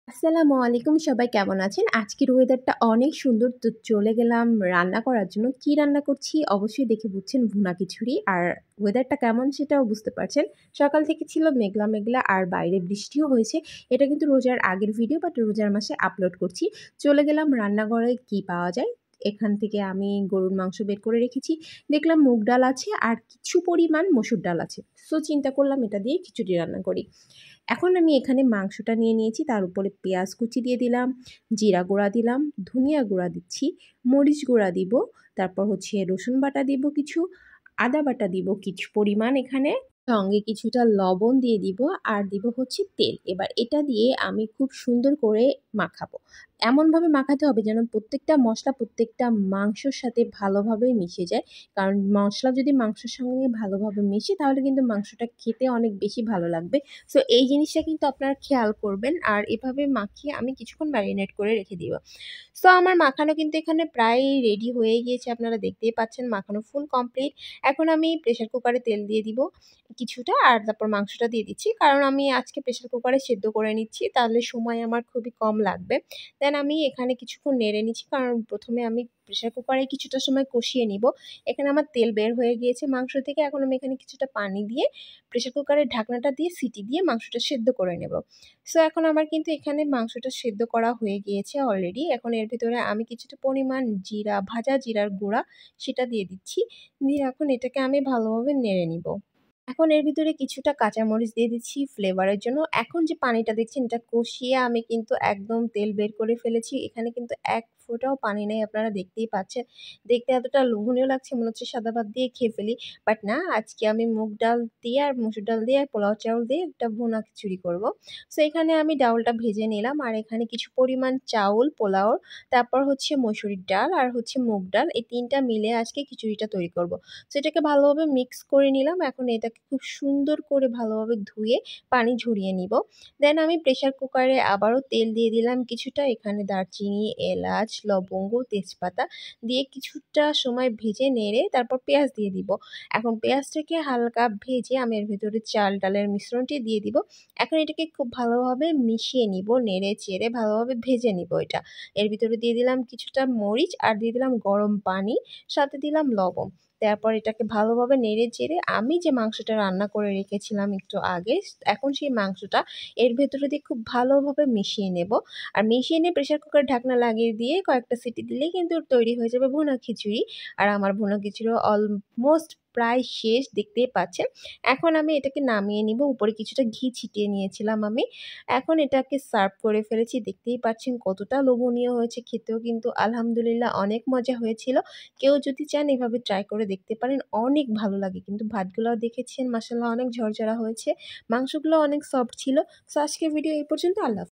আসসালামু আলাইকুম, সবাই কেমন আছেন? আজকের ওয়েদারটা অনেক সুন্দর। তো চলে গেলাম রান্না করার জন্য। কি রান্না করছি অবশ্যই দেখে বুঝছেন, ভুনা খিচুড়ি। আর ওয়েদারটা কেমন সেটাও বুঝতে পারছেন। সকাল থেকে ছিল মেঘলা মেঘলা আর বাইরে বৃষ্টিও হয়েছে। এটা কিন্তু রোজার আগের ভিডিও, বাট রোজার মাসে আপলোড করছি। চলে গেলাম রান্নাঘরে, কি পাওয়া যায়। এখান থেকে আমি গরুর মাংস বের করে রেখেছি। দেখলাম মুগ ডাল আছে আর কিছু পরিমাণ মসুর ডাল আছে। সো চিন্তা করলাম এটা দিয়ে খিচুড়ি রান্না করি। এখন আমি এখানে মাংসটা নিয়ে নিয়েছি, তার উপরে পেঁয়াজ কুচি দিয়ে দিলাম, জিরা গুঁড়া দিলাম, ধনিয়া গুঁড়া দিচ্ছি, মরিচ গুঁড়া দিব, তারপর হচ্ছে রসুন বাটা দিব কিছু, আদা বাটা দিব কিছু পরিমাণ এখানে, সঙ্গে কিছুটা লবণ দিয়ে দিব আর দিব হচ্ছে তেল। এবার এটা দিয়ে আমি খুব সুন্দর করে মাখাবো। এমনভাবে মাখাতে হবে যেন প্রত্যেকটা মশলা প্রত্যেকটা মাংসর সাথে ভালোভাবে মিশে যায়। কারণ মশলা যদি মাংসের সঙ্গে ভালোভাবে মিশে তাহলে কিন্তু মাংসটা খেতে অনেক বেশি ভালো লাগবে। সো এই জিনিসটা কিন্তু আপনারা খেয়াল করবেন। আর এভাবে মাখিয়ে আমি কিছুক্ষণ ম্যারিনেট করে রেখে দিব। সো আমার মাখানো কিন্তু এখানে প্রায় রেডি হয়ে গিয়েছে, আপনারা দেখতেই পাচ্ছেন মাখানো ফুল কমপ্লিট। এখন আমি প্রেসার কুকারে তেল দিয়ে দিব কিছুটা, আর তারপর মাংসটা দিয়ে দিচ্ছি। কারণ আমি আজকে প্রেসার কুকারে সেদ্ধ করে নিচ্ছি, তাহলে সময় আমার খুবই কম লাগবে। দেন আমি এখানে কিছুক্ষণ নেড়ে নিচ্ছি, কারণ প্রথমে আমি প্রেসার কুকারে কিছুটা সময় কষিয়ে নিব। এখানে আমার তেল বের হয়ে গিয়েছে মাংস থেকে। এখন আমি এখানে কিছুটা পানি দিয়ে প্রেসার কুকারের ঢাকনাটা দিয়ে সিটি দিয়ে মাংসটা সেদ্ধ করে নেব। সো এখন আমার কিন্তু এখানে মাংসটা সেদ্ধ করা হয়ে গিয়েছে অলরেডি। এখন এর ভিতরে আমি কিছুটা পরিমাণ জিরা, ভাজা জিরার গুঁড়া সেটা দিয়ে দিচ্ছি। দিয়ে এখন এটাকে আমি ভালোভাবে নেড়ে নিব। এখন এর ভিতরে কিছুটা কাঁচামরিচ দিয়ে দিচ্ছি ফ্লেভারের জন্য। এখন যে পানিটা দেখছেন এটা কষিয়ে আমি কিন্তু একদম তেল বের করে ফেলেছি। এখানে কিন্তু এক ফোঁটাও পানি নেই, আপনারা দেখতেই পাচ্ছেন। দেখতে এতটা লোভনীয় লাগছে, মনে হচ্ছে সাদা ভাত দিয়ে খেয়ে ফেলি। বাট না, আজকে আমি মুগ ডাল দিয়ে আর মসুর ডাল দিয়ে আর পোলাও চাউল দিয়ে একটা ভুনা খিচুড়ি করব। সো এখানে আমি ডাউলটা ভেজে নিলাম আর এখানে কিছু পরিমাণ চাউল পোলাওর, তারপর হচ্ছে মসুরির ডাল আর হচ্ছে মুগ ডাল, এই ৩টা মিলে আজকে খিচুড়িটা তৈরি করব। সেটাকে ভালোভাবে মিক্স করে নিলাম। এখন এটাকে খুব সুন্দর করে ভালোভাবে ধুয়ে পানি ঝরিয়ে নিব। দেন আমি প্রেসার কুকারে আবারও তেল দিয়ে দিলাম কিছুটা। এখানে দারচিনি, এলাচ, লবঙ্গ, তেজপাতা দিয়ে কিছুটা সময় ভেজে নেড়ে তারপর পেঁয়াজ দিয়ে দিব। এখন পেঁয়াজটাকে হালকা ভেজে আমি এর ভেতরে চাল ডালের মিশ্রণটি দিয়ে দিব। এখন এটাকে খুব ভালোভাবে মিশিয়ে নিব, নেড়ে চেড়ে ভালোভাবে ভেজে নিব এটা। এর ভিতরে দিয়ে দিলাম কিছুটা মরিচ আর দিয়ে দিলাম গরম পানি, সাথে দিলাম লবণ। তারপর এটাকে ভালোভাবে নেড়ে চেড়ে আমি যে মাংসটা রান্না করে রেখেছিলাম একটু আগে, এখন সেই মাংসটা এর ভেতরে দিয়ে খুব ভালোভাবে মিশিয়ে নেব। আর মিশিয়ে নিয়ে প্রেসার কুকার ঢাকনা লাগিয়ে দিয়ে কয়েকটা সিটি দিলেই কিন্তু তৈরি হয়ে যাবে ভুনা খিচুড়ি। আর আমার ভুনা খিচুড়ি অলমোস্ট প্রায় শেষ, দেখতেই পাচ্ছেন। এখন আমি এটাকে নামিয়ে নিব। উপরে কিছুটা ঘি ছিটিয়ে নিয়েছিলাম আমি। এখন এটাকে সার্ভ করে ফেলেছি। দেখতেই পাচ্ছেন কতটা লোভনীয় হয়েছে, খেতেও কিন্তু আলহামদুলিল্লাহ অনেক মজা হয়েছিল। কেউ যদি চান এভাবে ট্রাই করে দেখতে পারেন, অনেক ভালো লাগে। কিন্তু ভাতগুলোও দেখেছেন মাশাআল্লাহ অনেক ঝরঝরা হয়েছে, মাংসগুলো অনেক সফট ছিল। সো আজকের ভিডিও এই পর্যন্ত। আল্লাহ হাফেজ।